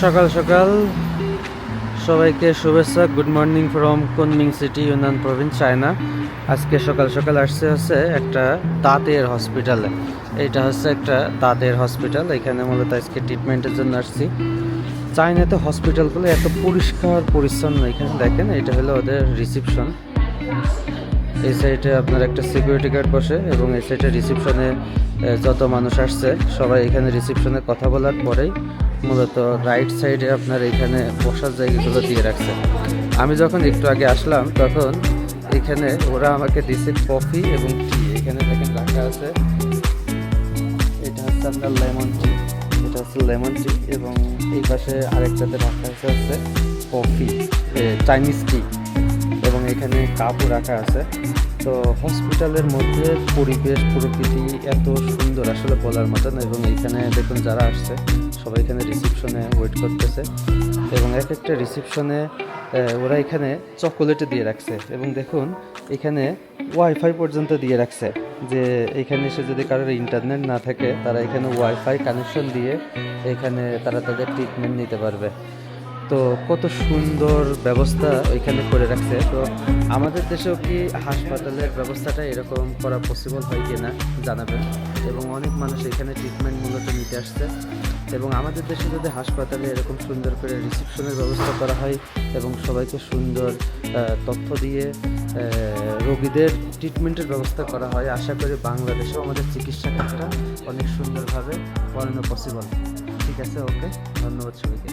সকাল সকাল সবাইকে শুভেচ্ছা। Good morning from Kunming city, Yunnan Province, China. আজকে সকাল সকাল আসছে একটা দাঁতের হসপিটালে। এইটা হচ্ছে একটা দাঁতের হসপিটাল। এখানে মূলত আজকে ট্রিটমেন্টের জন্য আসছি। চায়নাতে হসপিটালগুলো এত পরিষ্কার পরিচ্ছন্ন। এখানে দেখেন, এটা হলো ওদের রিসিপশন। এই সাইডে আপনার একটা সিকিউরিটি গার্ড বসে এবং এই সাইডে রিসিপশনে যত মানুষ আসছে সবাই এখানে রিসিপশনে কথা বলার পরেই মূলত রাইট সাইডে আপনার এখানে বসার জায়গাগুলো দিয়ে রাখছে। আমি যখন একটু আগে আসলাম তখন এখানে ওরা আমাকে দিছে কফি এবং টি। এখানে দেখেন রাখা আছে, এটা হচ্ছে আপনার লেমন টি, এটা হচ্ছে লেমন টি এবং এই পাশে আরেকটাতে রাখা হচ্ছে কফি, চাইনিজ টি, এবং এখানে কাপও রাখা আছে। তো হসপিটালের মধ্যে পরিবেশ প্রকৃতি এত সুন্দর, আসলে বলার মতো না। এবং এইখানে দেখুন যারা আসছে সবাই এখানে রিসিপশনে ওয়েট করতেছে এবং এক একটা রিসিপশনে ওরা এখানে চকোলেট দিয়ে রাখছে এবং দেখুন এখানে ওয়াইফাই পর্যন্ত দিয়ে রাখছে, যে এখানে এসে যদি কারোর ইন্টারনেট না থাকে তারা এখানে ওয়াইফাই কানেকশন দিয়ে এখানে তারা তাদের ট্রিটমেন্ট নিতে পারবে। তো কত সুন্দর ব্যবস্থা ওইখানে করে রাখছে। তো আমাদের দেশেও কি হাসপাতালের ব্যবস্থাটা এরকম করা পসিবল হয় কি না জানাবেন। এবং অনেক মানুষ এখানে ট্রিটমেন্ট মূলত নিতে আসছে এবং আমাদের দেশে যদি হাসপাতালে এরকম সুন্দর করে রিসেপশনের ব্যবস্থা করা হয় এবং সবাইকে সুন্দর তথ্য দিয়ে রোগীদের ট্রিটমেন্টের ব্যবস্থা করা হয়, আশা করি বাংলাদেশেও আমাদের চিকিৎসা ক্ষেত্রটা অনেক সুন্দরভাবে করানো পসিবল। ঠিক আছে, ওকে, ধন্যবাদ সবাইকে।